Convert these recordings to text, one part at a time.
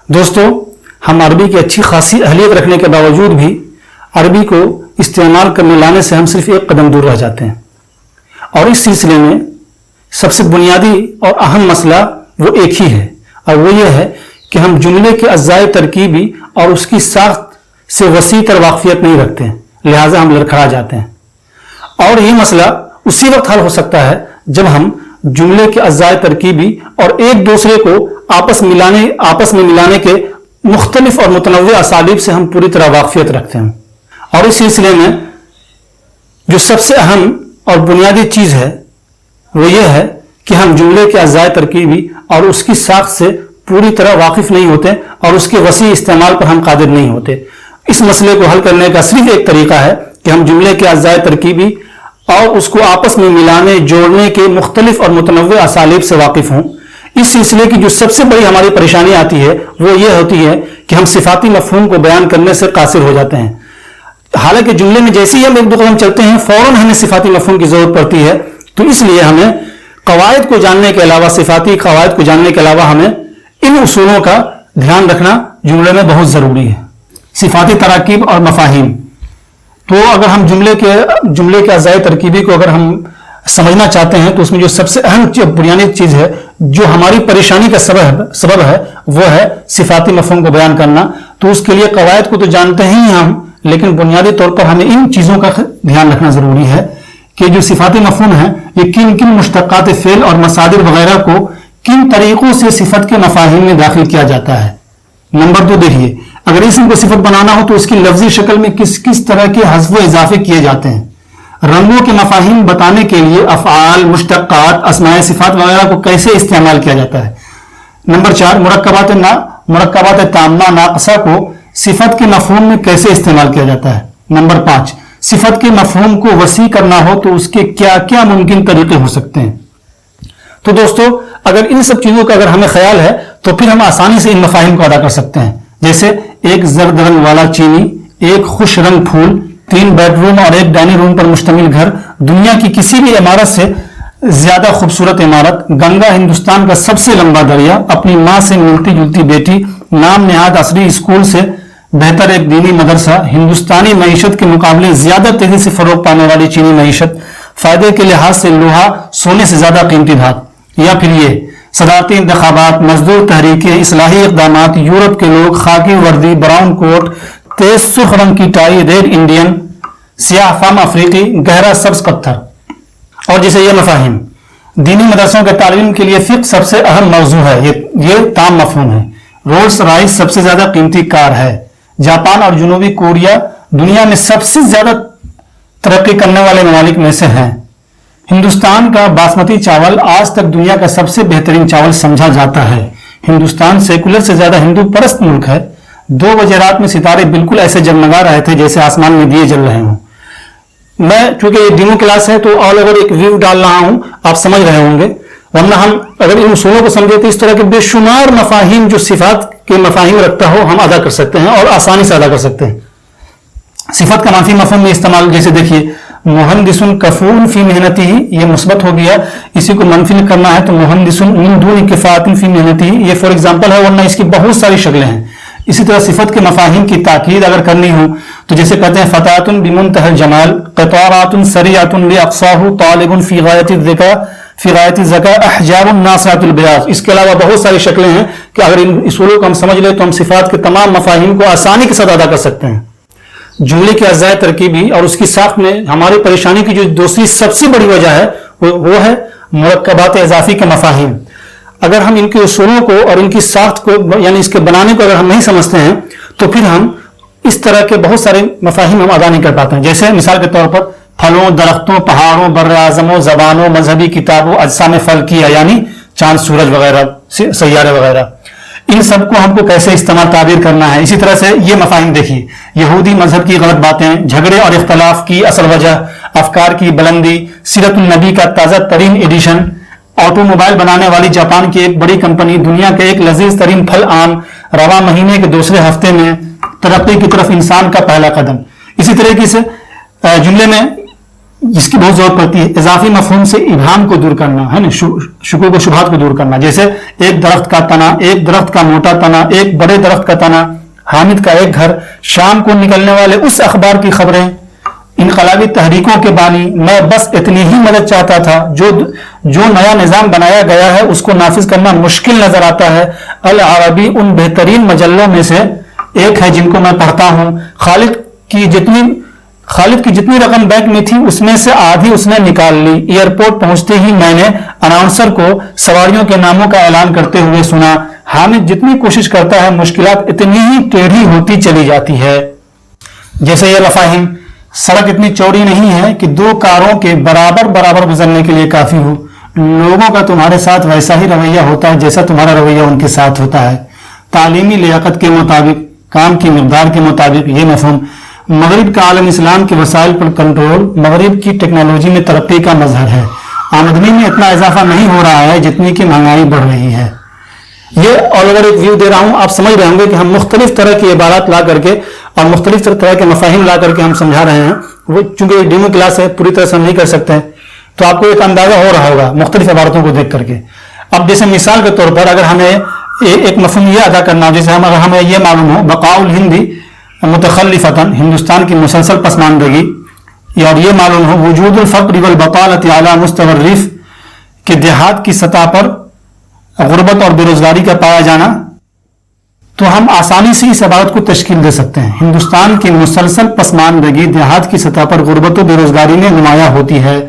دوستو ہم عربی کی اچھی خاصی اہلیت رکھنے کے باوجود بھی عربی کو استعمال کرنے لانے سے ہم صرف ایک قدم دور رہ جاتے ہیں، اور اس سلسلے میں سب سے بنیادی اور اہم مسئلہ وہ ایک ہی ہے، اور وہ یہ ہے کہ ہم جملے کے اجزائے ترکیبی اور اس کی ساخت سے وسیع تر واقفیت نہیں رکھتے ہیں، لہٰذا ہم لڑکھڑا جاتے ہیں۔ اور یہ مسئلہ اسی وقت حل ہو سکتا ہے جب ہم جملے کے اجزائے ترکیبی اور ایک دوسرے کو آپس میں ملانے کے مختلف اور متنوع اسالیب سے ہم پوری طرح واقفیت رکھتے ہیں۔ اور اس سلسلے میں جو سب سے اہم اور بنیادی چیز ہے وہ یہ ہے کہ ہم جملے کے اجزائے ترکیبی اور اس کی ساخت سے پوری طرح واقف نہیں ہوتے اور اس کے وسیع استعمال پر ہم قادر نہیں ہوتے۔ اس مسئلے کو حل کرنے کا صرف ایک طریقہ ہے کہ ہم جملے کے اجزائے ترکیبی اور اس کو آپس میں ملانے جوڑنے کے مختلف اور متنوع اسالیب سے واقف ہوں۔ اس سلسلے کی جو سب سے بڑی ہماری پریشانی آتی ہے وہ یہ ہوتی ہے کہ ہم صفاتی مفہوم کو بیان کرنے سے قاصر ہو جاتے ہیں، حالانکہ جملے میں جیسے ہی ہم ایک دو قدم چلتے ہیں فوراً ہمیں صفاتی مفہوم کی ضرورت پڑتی ہے۔ تو اس لیے ہمیں قواعد کو جاننے کے علاوہ، صفاتی قواعد کو جاننے کے علاوہ ہمیں ان اصولوں کا دھیان رکھنا جملے میں بہت ضروری ہے۔ صفاتی تراکیب اور مفاہیم، تو اگر ہم جملے کے اجزائے ترکیبی کو اگر ہم سمجھنا چاہتے ہیں تو اس میں جو سب سے اہم بنیادی چیز ہے جو ہماری پریشانی کا سبب ہے وہ ہے صفاتی مفہوم کو بیان کرنا۔ تو اس کے لیے قواعد کو تو جانتے ہی ہم، لیکن بنیادی طور پر ہمیں ان چیزوں کا دھیان رکھنا ضروری ہے کہ جو صفاتی مفہوم ہے یہ کن کن مشتقات فعل اور مصادر وغیرہ کو کن طریقوں سے صفت کے مفاہیم میں داخل کیا جاتا ہے۔ نمبر 2 دیکھیے، اگر اسم کو صفت بنانا ہو تو اس کی لفظی شکل میں کس طرح کے حذف و اضافے کیے جاتے ہیں۔ رنگوں کے مفاہیم بتانے کے لیے افعال، مشتقات، اسماء صفات وغیرہ کو کیسے استعمال کیا جاتا ہے۔ نمبر 4 مرکبات تامہ ناقصہ کو صفت کے مفہوم میں کیسے استعمال کیا جاتا ہے۔ نمبر 5 صفت کے مفہوم کو وسیع کرنا ہو تو اس کے کیا کیا ممکن طریقے ہو سکتے ہیں۔ تو دوستو اگر ان سب چیزوں کا اگر ہمیں خیال ہے تو پھر ہم آسانی سے ان مفاہیم کو ادا کر سکتے ہیں، جیسے ایک زرد رنگ والا چینی، ایک خوش رنگ پھول، 3 بیڈ روم اور 1 ڈائننگ روم پر مشتمل گھر، دنیا کی کسی بھی عمارت سے زیادہ خوبصورت عمارت، گنگا ہندوستان کا سب سے لمبا دریا، اپنی ماں سے ملتی جلتی بیٹی، نام نہاد عصری اسکول سے بہتر ایک دینی مدرسہ، ہندوستانی معیشت کے مقابلے زیادہ تیزی سے فروغ پانے والی چینی معیشت، فائدے کے لحاظ سے لوہا سونے سے زیادہ قیمتی دھات، یا پھر یہ صدارتی انتخابات، مزدور تحریکیں، اصلاحی اقدامات، یورپ کے لوگ، خاکی وردی، براؤن کوٹ، تیز سرخ رنگ کی ٹائی، ریڈ انڈین، سیاہ فام افریقی، گہرا سبز پتھر۔ اور جیسے یہ مفاہیم، دینی مدرسوں کے تعلیم کے لیے فقہ سب سے اہم موضوع ہے، یہ تام مفہوم ہے۔ رولز رائس سب سے زیادہ قیمتی کار ہے۔ جاپان اور جنوبی کوریا دنیا میں سب سے زیادہ ترقی کرنے والے ممالک میں سے ہیں۔ ہندوستان کا باسمتی چاول آج تک دنیا کا سب سے بہترین چاول سمجھا جاتا ہے۔ ہندوستان سیکولر سے زیادہ ہندو پرست ملک ہے۔ 2 بجے رات میں ستارے بالکل ایسے جگمگا رہے تھے جیسے آسمان میں دیے جل رہے ہوں۔ میں چونکہ یہ ڈیمو کلاس ہے تو آل اوور ایک ویو ڈال رہا ہوں، آپ سمجھ رہے ہوں گے، ورنہ ہم اگر ان اصولوں کو سمجھے تو اس طرح کے بے شمار مفاہیم جو صفات کے مفاہیم رکھتا ہو ہم ادا کر سکتے ہیں اور آسانی سے ادا کر سکتے ہیں۔ صفت کا منفی مفہوم میں استعمال، جیسے دیکھیے مہندس کفون فی محنتی، یہ مثبت ہو گیا، اسی کو منفی کرنا ہے تو مہندس من دون کفاۃ فی محنتی، یہ فار ایگزامپل ہے، ورنہ اس کی بہت ساری شکلیں ہیں۔ اسی طرح صفت کے مفاہیم کی تاکید اگر کرنی ہو تو جیسے کہتے ہیں فتاۃ بمنتہى الجمال، قطارات سریعۃ لاقصاہ، طالب فی غایۃ الذکاء، احجار ناصعۃ البیاض۔ اس کے علاوہ بہت ساری شکلیں ہیں کہ اگر ان اصولوں کو ہم سمجھ لیں تو ہم صفات کے تمام مفاہیم کو آسانی کے ساتھ ادا کر سکتے ہیں۔ جملے کے اجزائے ترکیبی اور اس کی ساخت میں ہماری پریشانی کی جو دوسری سب سے بڑی وجہ ہے وہ ہے مرکبات اضافی کے مفاہیم۔ اگر ہم ان کے اصولوں کو اور ان کی ساخت کو یعنی اس کے بنانے کو اگر ہم نہیں سمجھتے ہیں تو پھر ہم اس طرح کے بہت سارے مفاہیم ہم ادا نہیں کر پاتے ہیں، جیسے مثال کے طور پر پھلوں، درختوں، پہاڑوں، بر اعظموں، زبانوں، مذہبی کتابوں، اجسام فلکیہ یعنی چاند، سورج وغیرہ، سیارے وغیرہ، ان سب کو ہم کو کیسے استعمال تعبیر کرنا ہے۔ اسی طرح سے یہ مفاہیم دیکھیے، یہودی مذہب کی غلط باتیں، جھگڑے اور اختلاف کی اصل وجہ، افکار کی بلندی، سیرت النبی کا تازہ ترین ایڈیشن، آٹو موبائل بنانے والی جاپان کی ایک بڑی کمپنی، دنیا کے ایک لذیذ ترین پھل آم، رواں مہینے کے دوسرے ہفتے میں ترقی کی طرف انسان کا پہلا قدم۔ اسی طریقے سے جملے میں جس کی بہت ضرورت پڑتی ہے، اضافی مفہوم سے ابہام کو دور کرنا ہے نا، شکوک و شبہات کو دور کرنا، جیسے ایک درخت کا تنا، ایک درخت کا موٹا تنا، ایک بڑے درخت کا تنا، حامد کا ایک گھر، شام کو نکلنے والے اس اخبار کی خبریں، انقلابی تحریکوں کے بانی، میں بس اتنی ہی مدد چاہتا تھا، جو نیا نظام بنایا گیا ہے اس کو نافذ کرنا مشکل نظر آتا ہے، العربی ان بہترین مجلوں میں سے ایک ہے جن کو میں پڑھتا ہوں، خالد کی جتنی رقم بینک میں تھی اس میں سے آدھی اس نے نکال لی، ایئرپورٹ پہنچتے ہی میں نے اناؤنسر کو سواریوں کے ناموں کا اعلان کرتے ہوئے سنا، حامد جتنی کوشش کرتا ہے مشکلات اتنی ہی ٹیڑھی ہوتی چلی جاتی ہے۔ جیسے یہ مفاہیم، سڑک اتنی چوڑی نہیں ہے کہ دو کاروں کے برابر گزرنے کے لیے کافی ہو، لوگوں کا تمہارے ساتھ ویسا ہی رویہ ہوتا ہے جیسا تمہارا رویہ ان کے ساتھ ہوتا ہے، تعلیمی لیاقت کے مطابق، کام کی مقدار کے مطابق، یہ مفہوم، مغرب کا عالم اسلام کے وسائل پر کنٹرول مغرب کی ٹیکنالوجی میں ترقی کا مظہر ہے، آمدنی میں اتنا اضافہ نہیں ہو رہا ہے جتنی کہ مہنگائی بڑھ رہی ہے۔ یہ آل اوور ایک ویو دے رہا ہوں، آپ سمجھ رہے ہوں گے کہ ہم مختلف طرح کی عبارات لا کر کے اور مختلف طرح کے مفاہیم لا کر کے ہم سمجھا رہے ہیں، وہ چونکہ یہ ڈیمو کلاس ہے پوری طرح سے ہم نہیں کر سکتے ہیں، تو آپ کو ایک اندازہ ہو رہا ہوگا مختلف عبارتوں کو دیکھ کر کے۔ اب جیسے مثال کے طور پر اگر ہمیں ایک مفہوم یہ ادا کرنا ہو، جیسے اگر ہمیں یہ معلوم ہو بقاء الہندی متخلفتاً، ہندوستان کی مسلسل پسماندگی، اور یہ معلوم ہو وجود الفقر والبطالۃ علی مستوى الريف، کہ دیہات کی سطح پر غربت اور بے روزگاری کا پایا جانا، تو ہم آسانی سے اس عبارت کو تشکیل دے سکتے ہیں، ہندوستان کی مسلسل پسماندگی دیہات کی سطح پر غربت و بے روزگاری میں نمایاں ہوتی ہے،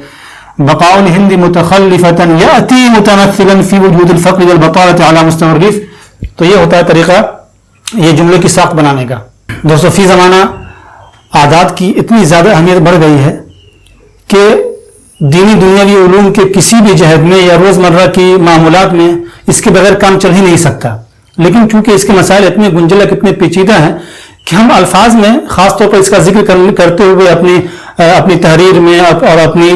بقاء الہند متخلفتاً یأتی متمثلا فی وجود الفقر والبطالۃ علی مستوى الريف۔ تو یہ ہوتا ہے طریقہ یہ جملے کی ساخت بنانے کا۔ دوستو، فی زمانہ عادات کی اتنی زیادہ اہمیت بڑھ گئی ہے کہ دینی دنیاوی علوم کے کسی بھی جہد میں یا روزمرہ کی معمولات میں اس کے بغیر کام چل ہی نہیں سکتا، لیکن چونکہ اس کے مسائل اتنے گنجلک، اتنے پیچیدہ ہیں کہ ہم الفاظ میں خاص طور پر اس کا ذکر کرتے ہوئے اپنی تحریر میں اور اپنی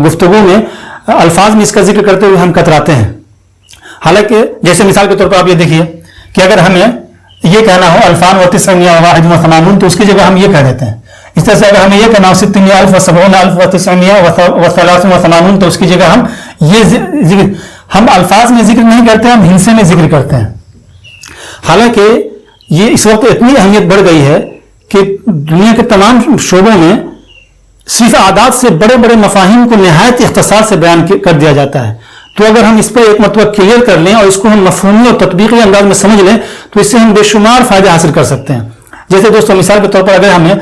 گفتگو میں الفاظ میں اس کا ذکر کرتے ہوئے ہم کتراتے ہیں۔ حالانکہ جیسے مثال کے طور پر آپ یہ دیکھیے کہ اگر ہمیں یہ کہنا ہو الفان و تسعمائہ واحد و ثمانون، تو اس کی جگہ ہم یہ کہہ دیتے ہیں۔ اس طرح سے اگر ہمیں یہ کہنا ہو ستمائہ الف و سبعون الف و تسعمائہ و ثلاث و ثمانون، تو اس کی جگہ ہم یہ ہم الفاظ میں ذکر نہیں کرتے، ہم ہندسے میں ذکر کرتے ہیں۔ حالانکہ یہ اس وقت اتنی اہمیت بڑھ گئی ہے کہ دنیا کے تمام شعبوں میں صرف عادات سے بڑے بڑے مفاہیم کو نہایت اختصار سے بیان کر دیا جاتا ہے۔ تو اگر ہم اس پر ایک مرتبہ کلیئر کر لیں اور اس کو ہم مفہومی اور تطبیقی انداز میں سمجھ لیں تو اس سے ہم بے شمار فائدے حاصل کر سکتے ہیں۔ جیسے دوستوں، مثال کے طور پر اگر ہمیں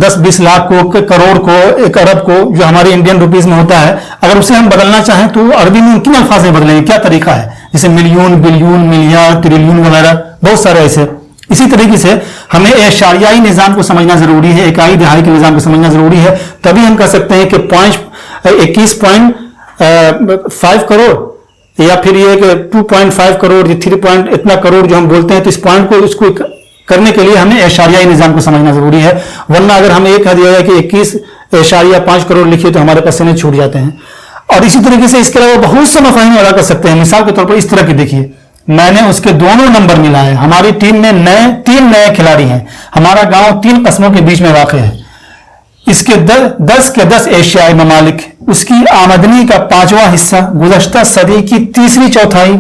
10-20 لاکھ کو، کروڑ کو، 1 ارب کو، جو ہماری انڈین روپیز میں ہوتا ہے، اگر اسے ہم بدلنا چاہیں تو عربی میں کن الفاظ میں بدلیں گے، کیا طریقہ ہے؟ جیسے ملین، بلین، ملیار، ٹریلین وغیرہ بہت سارے ایسے۔ اسی طریقے سے ہمیں اعشاریائی نظام کو سمجھنا ضروری ہے، اکائی دہائی کے نظام کو سمجھنا ضروری ہے، تبھی ہم کہہ سکتے ہیں کہ 21.5 کروڑ یا پھر یہ کہ 2.5 کروڑ یا 3 اتنا کروڑ جو ہم بولتے ہیں، تو اس پوائنٹ کو اس کو کرنے کے لیے ہمیں اعشاریائی نظام کو سمجھنا ضروری ہے، ورنہ اگر ہمیں یہ کہہ دیا جائے کہ 21.5 کروڑ لکھیے تو ہمارے پسینے چھوٹ جاتے ہیں۔ اور اسی طریقے سے اس کے علاوہ بہت سے مفاہیم ادا کر سکتے ہیں۔ مثال کے طور پر اس طرح کی دیکھیے، میں نے اس کے دونوں نمبر ملائے، ہماری ٹیم میں 3 نئے کھلاڑی ہیں، ہمارا گاؤں 3 قصبوں کے بیچ میں واقع ہے، اس کے 10 کے 10 ایشیائی ممالک، اس کی آمدنی کا 5واں حصہ، گزشتہ صدی کی تیسری چوتھائی،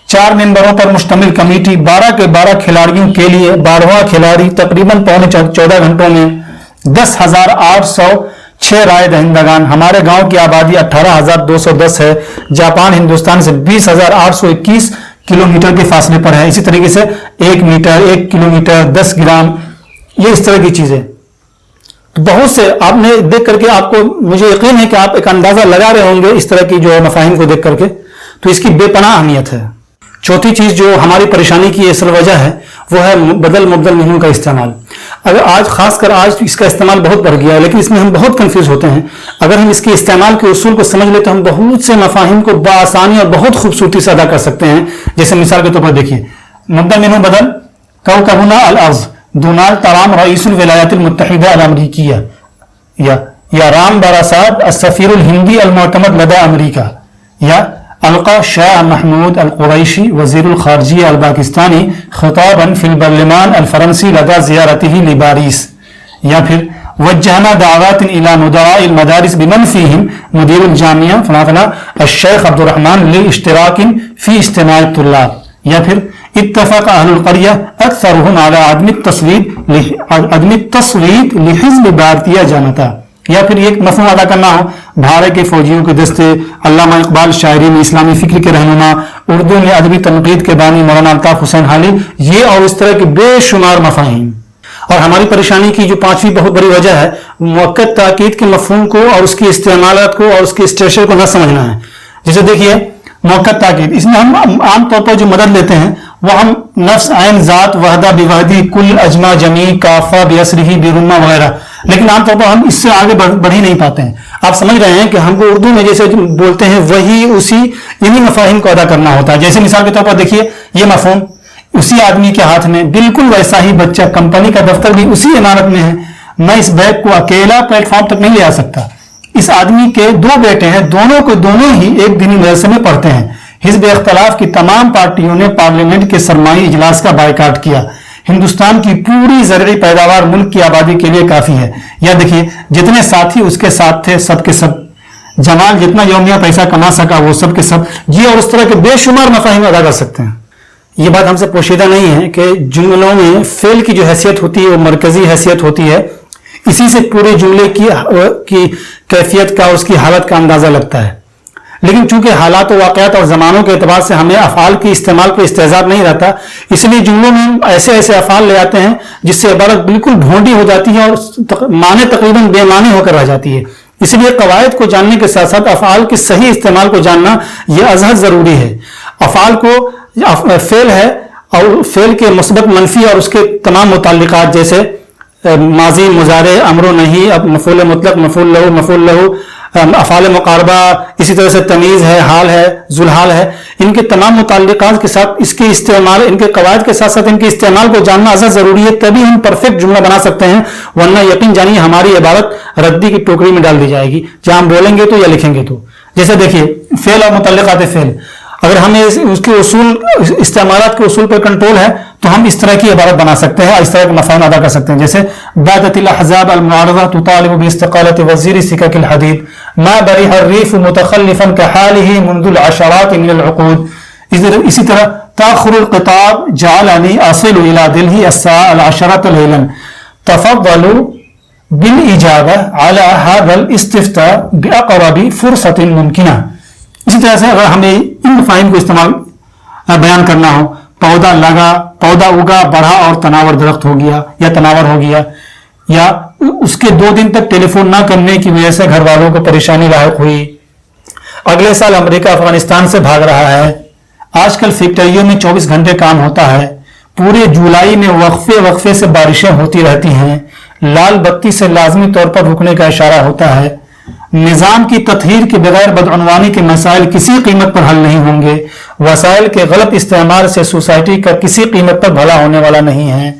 4 ممبروں پر مشتمل کمیٹی، 12 کے 12 کھلاڑیوں کے لیے 12واں کھلاڑی، تقریباً 14 گھنٹوں میں 10,806 رائے دہندگان، ہمارے گاؤں کی آبادی 18,210 ہے، جاپان ہندوستان سے 20,821 کلومیٹر کے فاصلے پر ہے، اسی طریقے سے 1 میٹر، 1 کلومیٹر، 10 گرام، یہ اس طرح کی چیزیں بہت سے آپ نے دیکھ کر کے، آپ کو مجھے یقین ہے کہ آپ ایک اندازہ لگا رہے ہوں گے اس طرح کی جو مفاہیم کو دیکھ کر کے، تو اس کی بے پناہ اہمیت ہے۔ چوتھی چیز جو ہماری پریشانی کی اصل وجہ ہے وہ ہے بدل مبدل منہوں کا استعمال۔ اگر آج خاص کر آج اس کا استعمال بہت بڑھ گیا ہے، لیکن اس میں ہم بہت کنفیوز ہوتے ہیں۔ اگر ہم اس کے استعمال کے اصول کو سمجھ لیں تو ہم بہت سے مفاہیم کو بآسانی اور بہت خوبصورتی سے ادا کر سکتے ہیں۔ جیسے مثال کے طور پر دیکھیے، مبدل منہ بدل، کوكبنا الارض، ڈونالڈ ٹرمپ رئیس الولایات المتحدہ الامریکیہ، یا رام براسات السفیر الہندی المعتمد لدى امریکہ، یا القى شاہ محمود القریشی وزیر الخارجیہ الپاکستانی خطابا فی البرلمان الفرنسی لدى زیارته لپاریس، یا پھر وجہنا دعوات الی مدعاء المدارس بمن فیہم مدیر الجامعہ فلاں فلاں الشیخ عبد الرحمن لاشتراک فی استماع الطلاب، یا پھر اتفق اہل القریہ اکثرهم علی عدم التصویت لحزب بھارتیہ جنتا، یا پھر ایک مفہوم ادا کرنا ہو بھارت کے فوجیوں کے دستے، علامہ اقبال شاعری میں اسلامی فکر کے رہنما، اردو میں ادبی تنقید کے بانی مولانا الطاف حسین حالی، یہ اور اس طرح کے بے شمار مفاہیم۔ اور ہماری پریشانی کی جو پانچویں بہت بڑی وجہ ہے مؤکد تاکید کے مفہوم کو اور اس کی استعمالات کو اور اس کے اسٹرکچر کو نہ سمجھنا ہے۔ جیسے دیکھیے مؤکد تاکید، اس میں ہم عام طور پر جو مدد لیتے ہیں وہ ہم نفس عین ذات وحدہ بوحدی کل اجمع جمیع کافہ بیسرہ برمہ وغیرہ، لیکن عام طور پر ہم اس سے آگے بڑھ ہی نہیں پاتے ہیں۔ آپ سمجھ رہے ہیں کہ ہم کو اردو میں جیسے بولتے ہیں وہی انہی مفاہیم کو ادا کرنا ہوتا ہے۔ جیسے مثال کے طور پر دیکھیے یہ مفہوم اسی آدمی کے ہاتھ میں، بالکل ویسا ہی بچہ، کمپنی کا دفتر بھی اسی عمارت میں ہے، میں اس بیگ کو اکیلا پلیٹ فارم تک نہیں لے آ سکتا۔ اس آدمی کے دو بیٹے ہیں، دونوں ہی ایک دینی مدرسے میں پڑھتے ہیں۔ حزب اختلاف کی تمام پارٹیوں نے پارلیمنٹ کے سرمائی اجلاس کا بائیکاٹ کیا۔ ہندوستان کی پوری زرعی پیداوار ملک کی آبادی کے لیے کافی ہے۔ یا دیکھیے جتنے ساتھی اس کے ساتھ تھے سب کے سب، جمال جتنا یومیہ پیسہ کما سکا وہ سب کے سب، جی اور اس طرح کے بے شمار مفاہیم ادا کر سکتے ہیں۔ یہ بات ہم سے پوشیدہ نہیں ہے کہ جملوں میں فعل کی جو حیثیت ہوتی ہے وہ مرکزی حیثیت ہوتی ہے، اسی سے پورے جملے کی کیفیت کا، اس کی حالت کا اندازہ لگتا ہے۔ لیکن چونکہ حالات و واقعات اور زمانوں کے اعتبار سے ہمیں افعال کی استعمال پہ استعزار نہیں رہتا، اس لیے جملوں میں ہم ایسے افعال لے آتے ہیں جس سے عبارت بالکل بھونڈی ہو جاتی ہے اور معنی تقریباً بے معنی ہو کر رہ جاتی ہے۔ اس لیے قواعد کو جاننے کے ساتھ ساتھ افعال کے صحیح استعمال کو جاننا یہ ازحد ضروری ہے۔ افعال کو فعل ہے اور فعل کے مثبت منفی اور اس کے تمام متعلقات جیسے ماضی، مضارع، امر و نہی، مفعول مطلق، مفعول لہو، افعال مقاربہ، اسی طرح سے تمیز ہے، حال ہے، ذوالحال ہے، ان کے تمام متعلقات کے ساتھ اس کے استعمال، ان کے قواعد کے ساتھ ساتھ ان کے استعمال کو جاننا ازحد ضروری ہے، تبھی ہم پرفیکٹ جملہ بنا سکتے ہیں، ورنہ یقین جانیے ہماری عبارت ردی کی ٹوکری میں ڈال دی جائے گی، جہاں ہم بولیں گے تو یا لکھیں گے تو۔ جیسے دیکھیے فعل اور متعلقات فعل، اگر ہمیں اس کے اصول، استعمالات کے اصول پر کنٹرول ہے تو ہم اس طرح کی عبارت بنا سکتے ہیں اور اس طرح کے مفاہیم ادا کر سکتے ہیں۔ جیسے باتت الاحزاب المعارضہ تطالب باستقالۃ وزیر سکک الحدید ما برح الریف متخلفا كحاله منذ العشرات من العقود، اسی طرح تاخر القطاب جعلني اصل الى دلهي الساعة العشرة ليلا تفضلوا بالاجابة على هذا الاستفتاء باقرب فرصة ممكنة۔ اسی طرح سے اگر ہمیں ان مفاہیم کو استعمال بیان کرنا ہو، پودا لگا، پودا اگا، بڑھا اور تناور درخت ہو گیا یا تناور ہو گیا، یا اس کے 2 دن تک ٹیلی فون نہ کرنے کی وجہ سے گھر والوں کو پریشانی لاحق ہوئی، اگلے سال امریکہ افغانستان سے بھاگ رہا ہے، آج کل فیکٹریوں میں 24 گھنٹے کام ہوتا ہے، پورے جولائی میں وقفے سے بارشیں ہوتی رہتی ہیں، لال بتی سے لازمی طور پر رکنے کا اشارہ ہوتا ہے، نظام کی تطہیر کے بغیر بدعنوانی کے مسائل کسی قیمت پر حل نہیں ہوں گے، وسائل کے غلط استعمال سے سوسائٹی کا کسی قیمت پر بھلا ہونے والا نہیں ہے،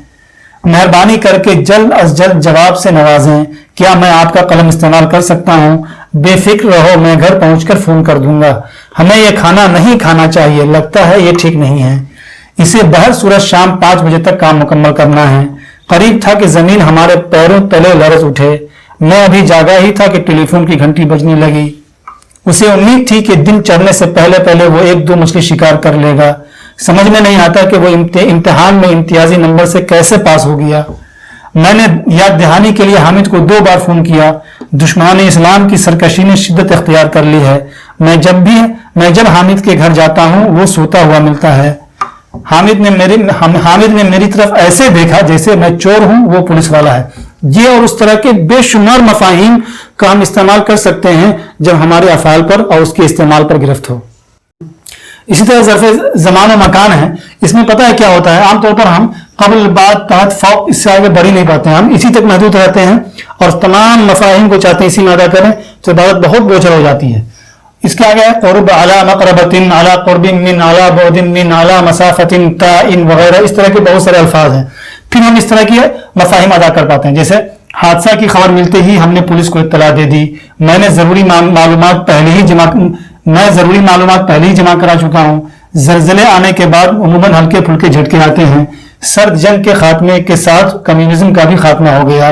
مہربانی کر کے جلد از جلد جواب سے نوازیں، کیا میں آپ کا قلم استعمال کر سکتا ہوں؟ بے فکر رہو، میں گھر پہنچ کر فون کر دوں گا، ہمیں یہ کھانا نہیں کھانا چاہیے، لگتا ہے یہ ٹھیک نہیں ہے، اسے بہر صورت شام 5 بجے تک کام مکمل کرنا ہے، قریب تھا کہ زمین ہمارے پیروں تلے لرز اٹھے، میں ابھی جاگا ہی تھا کہ ٹیلی فون کی گھنٹی بجنے لگی، اسے امید تھی کہ دن چڑھنے سے پہلے وہ 1-2 مچھلی شکار کر لے گا، سمجھ میں نہیں آتا کہ وہ امتحان میں امتیازی نمبر سے کیسے پاس ہو گیا۔ میں نے یاد دہانی کے لیے حامد کو 2 بار فون کیا، دشمنان اسلام کی سرکشی نے شدت اختیار کر لی ہے، میں جب حامد کے گھر جاتا ہوں وہ سوتا ہوا ملتا ہے، حامد نے میری طرف ایسے دیکھا جیسے میں چور ہوں وہ پولیس والا ہے۔ یہ اور اس طرح کے بے شمار مفاہیم کا ہم استعمال کر سکتے ہیں جب ہمارے افعال پر اور اس کے استعمال پر گرفت ہو۔ اسی طرح ظرف زمان و مکان ہے، اس میں پتہ ہے کیا ہوتا ہے، عام طور پر ہم قبل، بعد، تحت، فوق اس سے آگے بڑھ ہی نہیں پاتے ہیں، ہم اسی تک محدود رہتے ہیں اور تمام مفاہیم کو چاہتے ہیں اسی میں ادا کریں تو عبارت بہت بوچھل ہو جاتی ہے۔ اس کے آگے ہے قرب، اعلی مقربۃ، اعلی قرب من، اعلی بعد من، اعلی مسافۃ، تعین وغیرہ، اس طرح کے بہت سارے الفاظ ہیں، پھر ہم اس طرح کی مفاہیم ادا کر پاتے ہیں۔ جیسے حادثہ کی خبر ملتے ہی ہم نے پولیس کو اطلاع دے دی، میں ضروری معلومات پہلے ہی جمع کرا چکا ہوں، زلزلے آنے کے بعد عموماً ہلکے پھلکے جھٹکے آتے ہیں، سرد جنگ کے خاتمے کے ساتھ کمیونزم کا بھی خاتمہ ہو گیا،